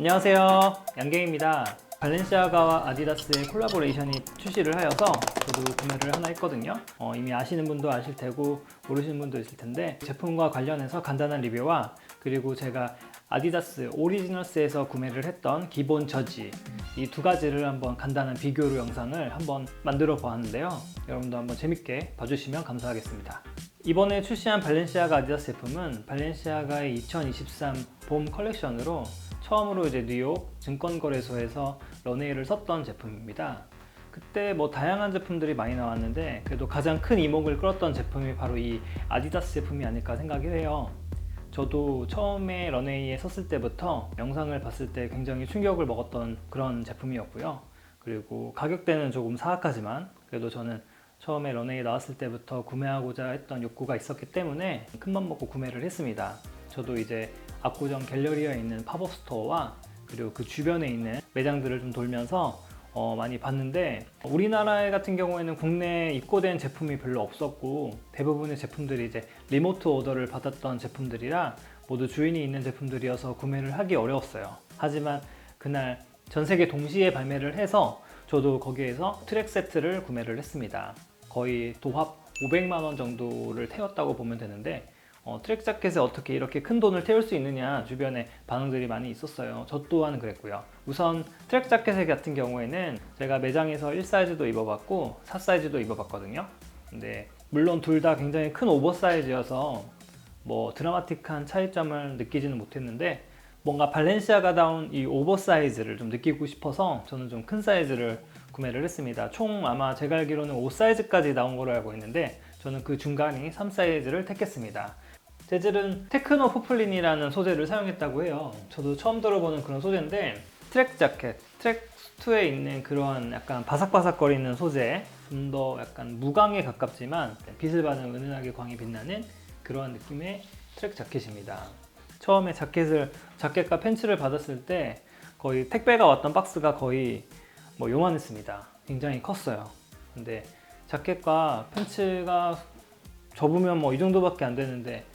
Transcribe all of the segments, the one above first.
안녕하세요, 양갱입니다. 발렌시아가와 아디다스의 콜라보레이션이 출시를 하여서 저도 구매를 하나 했거든요. 이미 아시는 분도 아실 테고 모르시는 분도 있을 텐데, 제품과 관련해서 간단한 리뷰와 그리고 제가 아디다스 오리지널스에서 구매를 했던 기본 저지, 이 두 가지를 한번 간단한 비교로 영상을 한번 만들어 보았는데요. 여러분도 한번 재밌게 봐주시면 감사하겠습니다. 이번에 출시한 발렌시아가 아디다스 제품은 발렌시아가의 2023 봄 컬렉션으로 처음으로 이제 뉴욕 증권거래소에서 런웨이를 섰던 제품입니다. 그때 뭐 다양한 제품들이 많이 나왔는데, 그래도 가장 큰 이목을 끌었던 제품이 바로 이 아디다스 제품이 아닐까 생각이 해요. 저도 처음에 런웨이에 섰을 때부터 영상을 봤을 때 굉장히 충격을 먹었던 그런 제품이었고요. 그리고 가격대는 조금 사악하지만 그래도 저는 처음에 런웨이 나왔을 때부터 구매하고자 했던 욕구가 있었기 때문에 큰맘 먹고 구매를 했습니다. 저도 이제 압구정 갤러리에 있는 팝업 스토어와 그리고 그 주변에 있는 매장들을 좀 돌면서 많이 봤는데, 우리나라 같은 경우에는 국내에 입고된 제품이 별로 없었고 대부분의 제품들이 이제 리모트 오더를 받았던 제품들이라 모두 주인이 있는 제품들이어서 구매를 하기 어려웠어요. 하지만 그날 전 세계 동시에 발매를 해서 저도 거기에서 트랙 세트를 구매를 했습니다. 거의 도합 500만 원 정도를 태웠다고 보면 되는데, 트랙 자켓에 어떻게 이렇게 큰 돈을 태울 수 있느냐 주변에 반응들이 많이 있었어요. 저 또한 그랬고요. 우선 트랙 자켓 같은 경우에는 제가 매장에서 1사이즈도 입어봤고 4사이즈도 입어봤거든요. 근데 물론 둘 다 굉장히 큰 오버사이즈여서 뭐 드라마틱한 차이점을 느끼지는 못했는데, 뭔가 발렌시아가다운 이 오버사이즈를 좀 느끼고 싶어서 저는 좀 큰 사이즈를 구매를 했습니다. 총 아마 제가 알기로는 5사이즈까지 나온 걸로 알고 있는데, 저는 그 중간이 3사이즈를 택했습니다. 재질은 테크노 포플린이라는 소재를 사용했다고 해요. 저도 처음 들어보는 그런 소재인데, 트랙 자켓, 트랙 수트에 있는 그런 약간 바삭바삭거리는 소재, 좀 더 약간 무광에 가깝지만 빛을 받으면 은은하게 광이 빛나는 그런 느낌의 트랙 자켓입니다. 처음에 자켓과 팬츠를 받았을 때 거의 택배가 왔던 박스가 거의 뭐 요만했습니다. 굉장히 컸어요. 근데 자켓과 팬츠가 접으면 뭐 이 정도밖에 안 되는데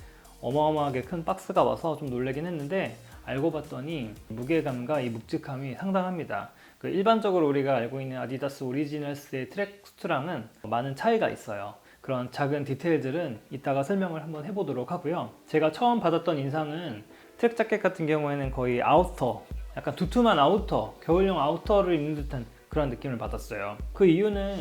어마어마하게 큰 박스가 와서 좀 놀라긴 했는데, 알고 봤더니 무게감과 이 묵직함이 상당합니다. 그 일반적으로 우리가 알고 있는 아디다스 오리지널스의 트랙 수트랑은 많은 차이가 있어요. 그런 작은 디테일들은 이따가 설명을 한번 해보도록 하고요. 제가 처음 받았던 인상은 트랙 자켓 같은 경우에는 거의 아우터, 약간 두툼한 아우터, 겨울용 아우터를 입는 듯한 그런 느낌을 받았어요. 그 이유는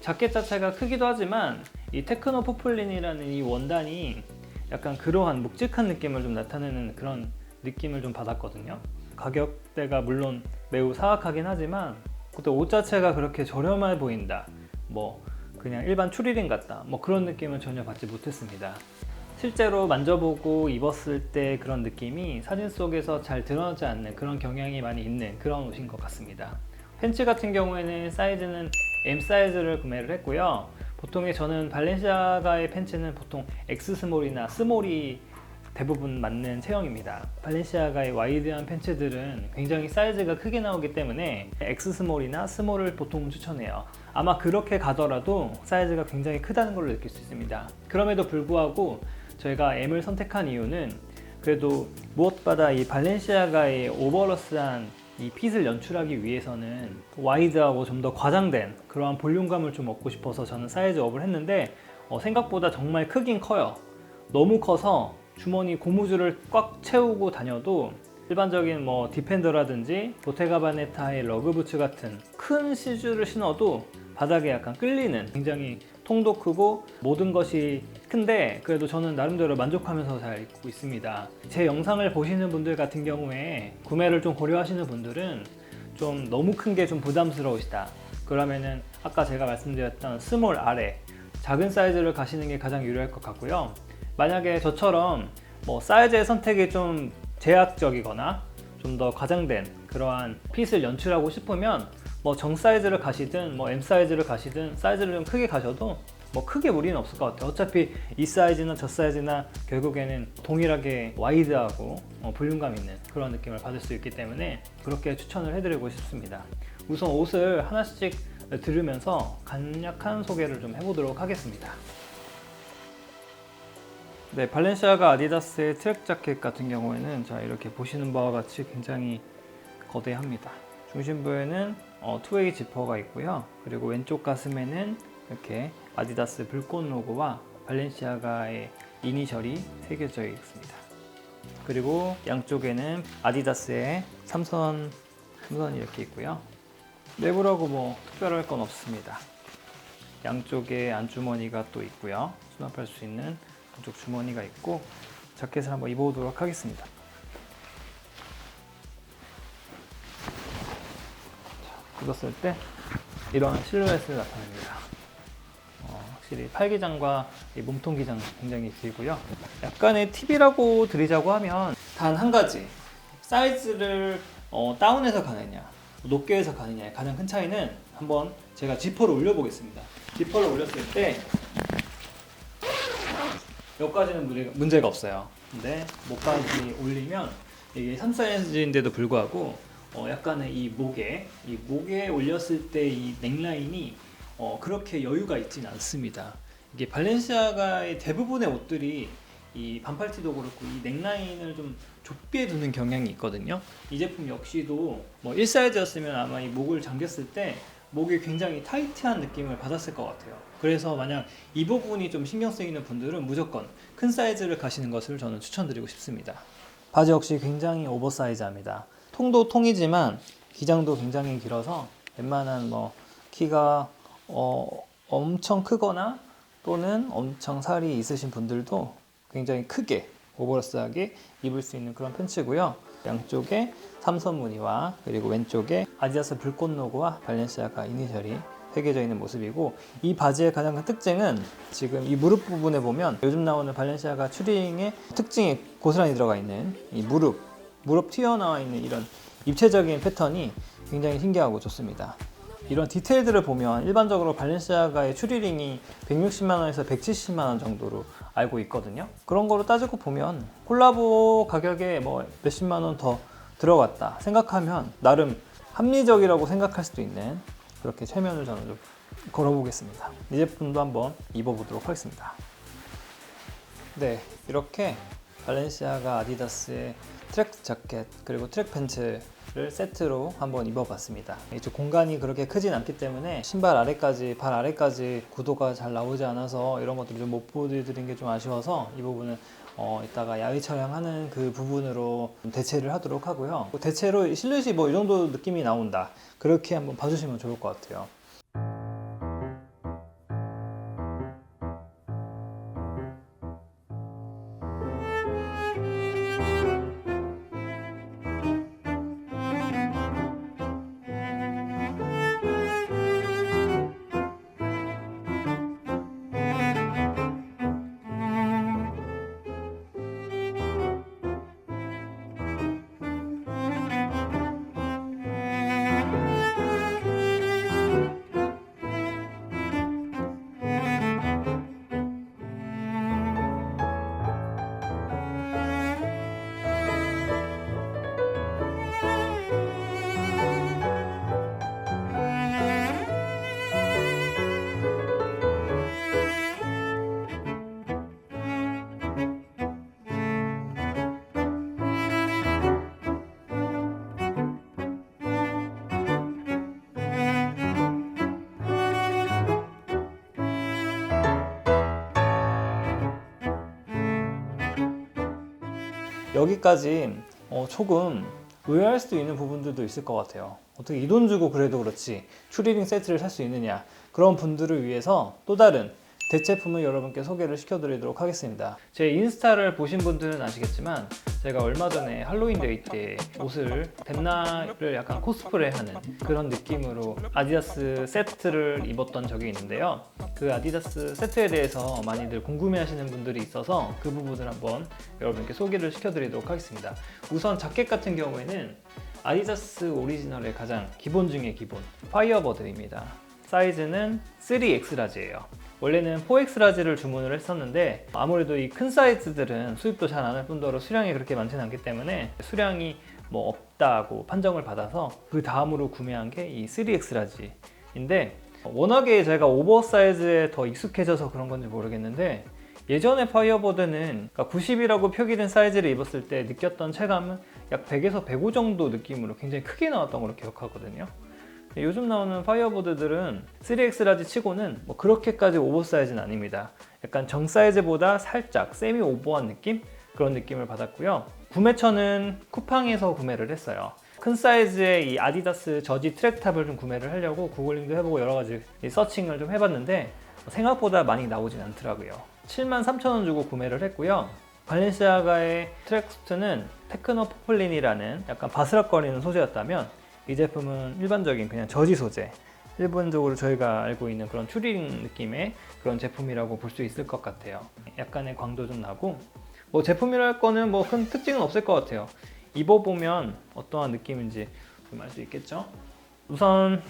자켓 자체가 크기도 하지만 이 테크노 포플린이라는 이 원단이 약간 그러한 묵직한 느낌을 좀 나타내는 그런 느낌을 좀 받았거든요. 가격대가 물론 매우 사악하긴 하지만 그때 옷 자체가 그렇게 저렴해 보인다, 뭐 그냥 일반 추리닝 같다, 뭐 그런 느낌은 전혀 받지 못했습니다. 실제로 만져보고 입었을 때 그런 느낌이 사진 속에서 잘 드러나지 않는 그런 경향이 많이 있는 그런 옷인 것 같습니다. 팬츠 같은 경우에는 사이즈는 M 사이즈를 구매를 했고요. 보통의 저는 발렌시아가의 팬츠는 보통 X 스몰이나 스몰이 대부분 맞는 체형입니다. 발렌시아가의 와이드한 팬츠들은 굉장히 사이즈가 크게 나오기 때문에 X 스몰이나 스몰을 보통 추천해요. 아마 그렇게 가더라도 사이즈가 굉장히 크다는 걸 느낄 수 있습니다. 그럼에도 불구하고 저희가 M을 선택한 이유는 그래도 무엇보다 이 발렌시아가의 오버러스한 이 핏을 연출하기 위해서는 와이드하고 좀 더 과장된 그러한 볼륨감을 좀 얻고 싶어서 저는 사이즈 업을 했는데, 생각보다 정말 크긴 커요. 너무 커서 주머니 고무줄을 꽉 채우고 다녀도 일반적인 뭐 디펜더라든지 보테가바네타의 러그부츠 같은 큰 시즈를 신어도 바닥에 약간 끌리는, 굉장히 통도 크고 모든 것이 큰데 그래도 저는 나름대로 만족하면서 잘 입고 있습니다. 제 영상을 보시는 분들 같은 경우에 구매를 좀 고려하시는 분들은 좀 너무 큰 게 좀 부담스러우시다, 그러면은 아까 제가 말씀드렸던 스몰 아래 작은 사이즈를 가시는 게 가장 유리할 것 같고요. 만약에 저처럼 뭐 사이즈의 선택이 좀 제약적이거나 좀 더 과장된 그러한 핏을 연출하고 싶으면 뭐 정 사이즈를 가시든 뭐 M 사이즈를 가시든 사이즈를 좀 크게 가셔도 뭐 크게 무리는 없을 것 같아요. 어차피 이 사이즈나 저 사이즈나 결국에는 동일하게 와이드하고 볼륨감 있는 그런 느낌을 받을 수 있기 때문에 그렇게 추천을 해드리고 싶습니다. 우선 옷을 하나씩 들으면서 간략한 소개를 좀 해보도록 하겠습니다. 네, 발렌시아가 아디다스의 트랙 자켓 같은 경우에는 자 이렇게 보시는 바와 같이 굉장히 거대합니다. 중심부에는 투웨이 지퍼가 있고요. 그리고 왼쪽 가슴에는 이렇게 아디다스 불꽃 로고와 발렌시아가의 이니셜이 새겨져 있습니다. 그리고 양쪽에는 아디다스의 삼선이 이렇게 있고요. 내부라고 뭐 특별할 건 없습니다. 양쪽에 안주머니가 또 있고요. 수납할 수 있는 안쪽 주머니가 있고, 자켓을 한번 입어보도록 하겠습니다. 입었을 때 이런 실루엣을 나타냅니다. 확실히 팔기장과 이 몸통 기장 굉장히 길고요. 약간의 팁이라고 드리자고 하면 단 한 가지, 사이즈를 다운해서 가느냐 높게 해서 가느냐의 가장 큰 차이는, 한번 제가 지퍼를 올려보겠습니다. 지퍼를 올렸을 때 여기까지는 문제가 없어요. 근데 목까지 올리면 이게 3사이즈인데도 불구하고 약간의 이 목에 올렸을 때 이 넥라인이 그렇게 여유가 있진 않습니다. 이게 발렌시아가의 대부분의 옷들이 이 반팔티도 그렇고 이 넥라인을 좀 좁게 두는 경향이 있거든요. 이 제품 역시도 뭐 1사이즈였으면 아마 이 목을 잠겼을 때 목이 굉장히 타이트한 느낌을 받았을 것 같아요. 그래서 만약 이 부분이 좀 신경 쓰이는 분들은 무조건 큰 사이즈를 가시는 것을 저는 추천드리고 싶습니다. 바지 역시 굉장히 오버사이즈합니다. 통도 통이지만 기장도 굉장히 길어서 웬만한 뭐 키가 엄청 크거나 또는 엄청 살이 있으신 분들도 굉장히 크게 오버사이즈하게 입을 수 있는 그런 팬츠고요. 양쪽에 삼선 무늬와 그리고 왼쪽에 아디다스 불꽃 로고와 발렌시아가 이니셜이 새겨져 있는 모습이고, 이 바지의 가장 큰 특징은 지금 이 무릎 부분에 보면 요즘 나오는 발렌시아가 추리닝의 특징이 고스란히 들어가 있는 이 무릎 튀어나와 있는 이런 입체적인 패턴이 굉장히 신기하고 좋습니다. 이런 디테일들을 보면 일반적으로 발렌시아가의 추리닝이 160만원에서 170만원 정도로 알고 있거든요. 그런 거로 따지고 보면 콜라보 가격에 뭐 몇십만원 더 들어갔다 생각하면 나름 합리적이라고 생각할 수도 있는, 그렇게 최면을 저는 좀 걸어보겠습니다. 이 제품도 한번 입어보도록 하겠습니다. 네, 이렇게 발렌시아가 아디다스의 트랙 자켓 그리고 트랙 팬츠를 세트로 한번 입어봤습니다. 이쪽 공간이 그렇게 크진 않기 때문에 발 아래까지 구도가 잘 나오지 않아서 이런 것들을 좀 못 보여드린 게 좀 아쉬워서 이 부분은 이따가 야외 촬영하는 그 부분으로 대체를 하도록 하고요. 대체로 실루엣이 뭐 이 정도 느낌이 나온다, 그렇게 한번 봐주시면 좋을 것 같아요. 여기까지 조금 의아할 수도 있는 부분들도 있을 것 같아요. 어떻게 이 돈 주고 그래도 그렇지 추리닝 세트를 살 수 있느냐, 그런 분들을 위해서 또 다른 대체품을 여러분께 소개를 시켜드리도록 하겠습니다. 제 인스타를 보신 분들은 아시겠지만 제가 얼마 전에 할로윈데이 때 옷을 덴나를 약간 코스프레하는 그런 느낌으로 아디다스 세트를 입었던 적이 있는데요. 그 아디다스 세트에 대해서 많이들 궁금해하시는 분들이 있어서 그 부분을 한번 여러분께 소개를 시켜드리도록 하겠습니다. 우선 자켓 같은 경우에는 아디다스 오리지널의 가장 기본 중에 기본 파이어버드입니다. 사이즈는 3X 라지예요. 원래는 4X 라지를 주문을 했었는데 아무래도 이 큰 사이즈들은 수입도 잘 안 할 뿐더러 수량이 그렇게 많지는 않기 때문에 수량이 뭐 없다고 판정을 받아서 그 다음으로 구매한 게 이 3X 라지인데, 워낙에 제가 오버사이즈에 더 익숙해져서 그런 건지 모르겠는데 예전에 파이어버드는 90이라고 표기된 사이즈를 입었을 때 느꼈던 체감은 약 100에서 105 정도 느낌으로 굉장히 크게 나왔던 걸로 기억하거든요. 요즘 나오는 파이어보드들은 3X 라지 치고는 뭐 그렇게까지 오버사이즈는 아닙니다. 약간 정 사이즈보다 살짝 세미 오버한 느낌? 그런 느낌을 받았고요. 구매처는 쿠팡에서 구매를 했어요. 큰 사이즈의 이 아디다스 저지 트랙탑을 좀 구매를 하려고 구글링도 해보고 여러 가지 서칭을 좀 해봤는데 생각보다 많이 나오진 않더라고요. 73,000원 주고 구매를 했고요. 발렌시아가의 트랙수트는 테크노 포플린이라는 약간 바스락거리는 소재였다면 이 제품은 일반적인 그냥 저지 소재, 일반적으로 저희가 알고 있는 그런 튜링 느낌의 그런 제품이라고 볼 수 있을 것 같아요. 약간의 광도 좀 나고 뭐 제품이랄 거는 뭐 큰 특징은 없을 것 같아요. 입어보면 어떠한 느낌인지 좀 알 수 있겠죠. 우선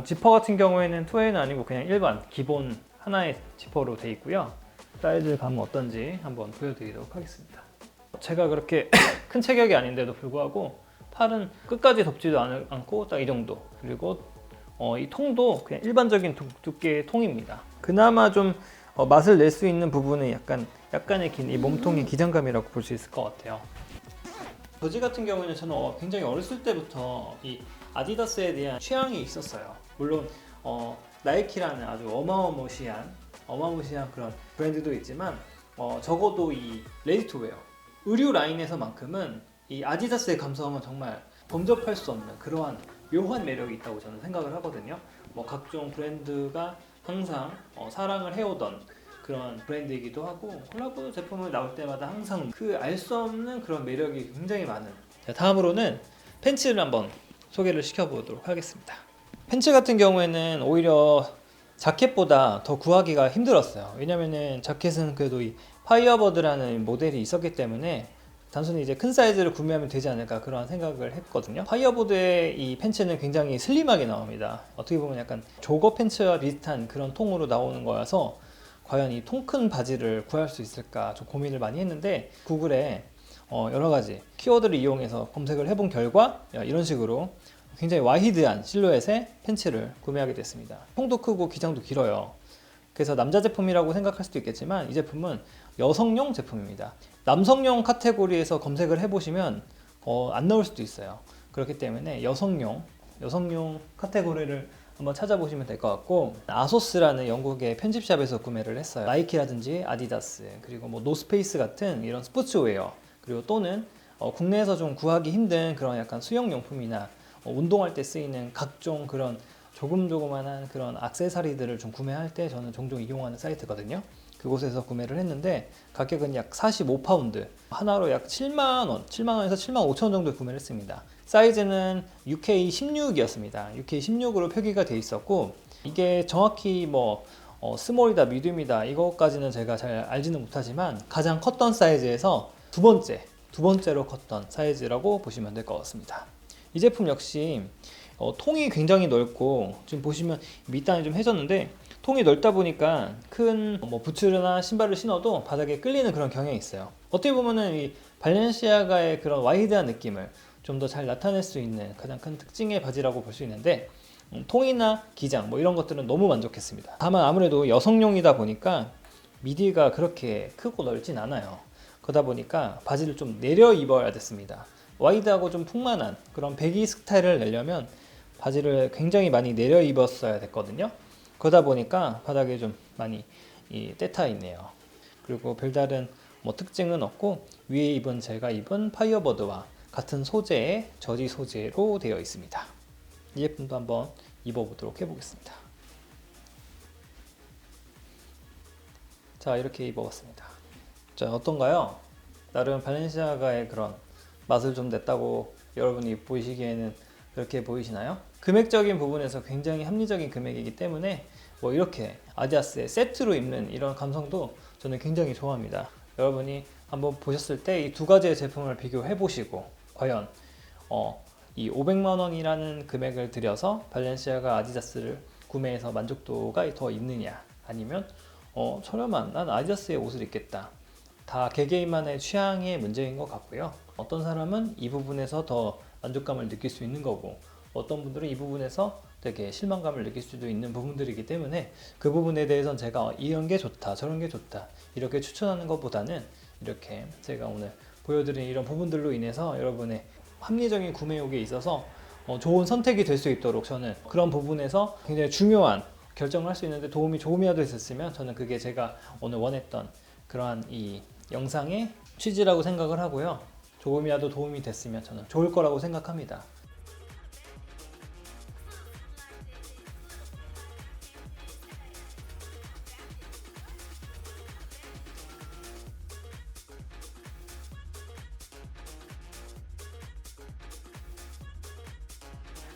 지퍼 같은 경우에는 2A는 아니고 그냥 일반 기본 하나의 지퍼로 되어 있고요. 사이즈 감은 어떤지 한번 보여드리도록 하겠습니다. 제가 그렇게 큰 체격이 아닌데도 불구하고 팔은 끝까지 덮지도 않고 딱 이 정도. 그리고 이 통도 그냥 일반적인 두께의 통입니다. 그나마 좀 맛을 낼 수 있는 부분은 약간의 긴 이 몸통의 기장감이라고 볼 수 있을 것 같아요. 저지 같은 경우에는 저는 굉장히 어렸을 때부터 이 아디다스에 대한 취향이 있었어요. 물론 나이키라는 아주 어마무시한 그런 브랜드도 있지만 적어도 이 레디투웨어 의류 라인에서만큼은 이 아디다스의 감성은 정말 범접할 수 없는 그러한 묘한 매력이 있다고 저는 생각을 하거든요. 뭐 각종 브랜드가 항상 사랑을 해오던 그런 브랜드이기도 하고 콜라보 제품을 나올 때마다 항상 그 알 수 없는 그런 매력이 굉장히 많은. 자, 다음으로는 팬츠를 한번 소개를 시켜보도록 하겠습니다. 팬츠 같은 경우에는 오히려 자켓보다 더 구하기가 힘들었어요. 왜냐면은 자켓은 그래도 이 파이어버드라는 모델이 있었기 때문에 단순히 이제 큰 사이즈를 구매하면 되지 않을까 그런 생각을 했거든요. 파이어보드의 이 팬츠는 굉장히 슬림하게 나옵니다. 어떻게 보면 약간 조거 팬츠와 비슷한 그런 통으로 나오는 거여서 과연 이 통 큰 바지를 구할 수 있을까 좀 고민을 많이 했는데 구글에 여러 가지 키워드를 이용해서 검색을 해본 결과 이런 식으로 굉장히 와이드한 실루엣의 팬츠를 구매하게 됐습니다. 통도 크고 기장도 길어요. 그래서 남자 제품이라고 생각할 수도 있겠지만 이 제품은 여성용 제품입니다. 남성용 카테고리에서 검색을 해보시면 안 나올 수도 있어요. 그렇기 때문에 여성용 카테고리를 한번 찾아보시면 될 것 같고, 아소스라는 영국의 편집샵에서 구매를 했어요. 나이키라든지 아디다스 그리고 뭐 노스페이스 같은 이런 스포츠웨어, 그리고 또는 국내에서 좀 구하기 힘든 그런 약간 수영용품이나 운동할 때 쓰이는 각종 그런 조그만한 그런 액세서리들을 좀 구매할 때 저는 종종 이용하는 사이트거든요. 그곳에서 구매를 했는데 가격은 약 45파운드, 하나로 약 7만원, 7만원에서 7만 5천원 정도 구매를 했습니다. 사이즈는 UK16이었습니다. UK16으로 표기가 돼 있었고, 이게 정확히 뭐 스몰이다 미디움이다 이거까지는 제가 잘 알지는 못하지만 가장 컸던 사이즈에서 두 번째로 컸던 사이즈라고 보시면 될 것 같습니다. 이 제품 역시 통이 굉장히 넓고, 지금 보시면 밑단이 좀 해졌는데 통이 넓다 보니까 큰 부츠나 신발을 신어도 바닥에 끌리는 그런 경향이 있어요. 어떻게 보면은 이 발렌시아가의 그런 와이드한 느낌을 좀 더 잘 나타낼 수 있는 가장 큰 특징의 바지라고 볼 수 있는데, 통이나 기장 뭐 이런 것들은 너무 만족했습니다. 다만 아무래도 여성용이다 보니까 미디가 그렇게 크고 넓진 않아요. 그러다 보니까 바지를 좀 내려 입어야 됐습니다. 와이드하고 좀 풍만한 그런 배기 스타일을 내려면 바지를 굉장히 많이 내려 입었어야 됐거든요. 그러다 보니까 바닥에 좀 많이 때타 있네요. 그리고 별다른 특징은 없고, 위에 제가 입은 파이어버드와 같은 소재의 저지 소재로 되어 있습니다. 이 제품도 한번 입어보도록 해보겠습니다. 자, 이렇게 입어봤습니다. 자, 어떤가요? 나름 발렌시아가의 그런 맛을 좀 냈다고 여러분이 보시기에는 그렇게 보이시나요? 금액적인 부분에서 굉장히 합리적인 금액이기 때문에 이렇게 아디다스의 세트로 입는 이런 감성도 저는 굉장히 좋아합니다. 여러분이 한번 보셨을 때 이 두 가지의 제품을 비교해 보시고, 과연 이 500만 원이라는 금액을 들여서 발렌시아가 아디다스를 구매해서 만족도가 더 있느냐, 아니면 저렴한 난 아디다스의 옷을 입겠다, 다 개개인만의 취향의 문제인 것 같고요. 어떤 사람은 이 부분에서 더 만족감을 느낄 수 있는 거고, 어떤 분들은 이 부분에서 되게 실망감을 느낄 수도 있는 부분들이기 때문에 그 부분에 대해서는 제가 이런 게 좋다 저런 게 좋다 이렇게 추천하는 것보다는 이렇게 제가 오늘 보여드린 이런 부분들로 인해서 여러분의 합리적인 구매욕에 있어서 좋은 선택이 될 수 있도록 저는 그런 부분에서 굉장히 중요한 결정을 할 수 있는데 도움이 조금이라도 있었으면 저는 그게 제가 오늘 원했던 그러한 이 영상의 취지라고 생각을 하고요. 조금이라도 도움이 됐으면 저는 좋을 거라고 생각합니다.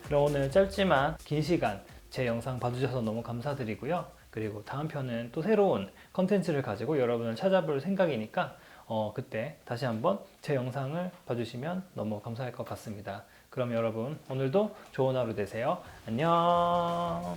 그럼 오늘 짧지만 긴 시간 제 영상 봐주셔서 너무 감사드리고요. 그리고 다음 편은 또 새로운 컨텐츠를 가지고 여러분을 찾아볼 생각이니까 그때 다시 한번 제 영상을 봐주시면 너무 감사할 것 같습니다. 그럼 여러분 오늘도 좋은 하루 되세요. 안녕.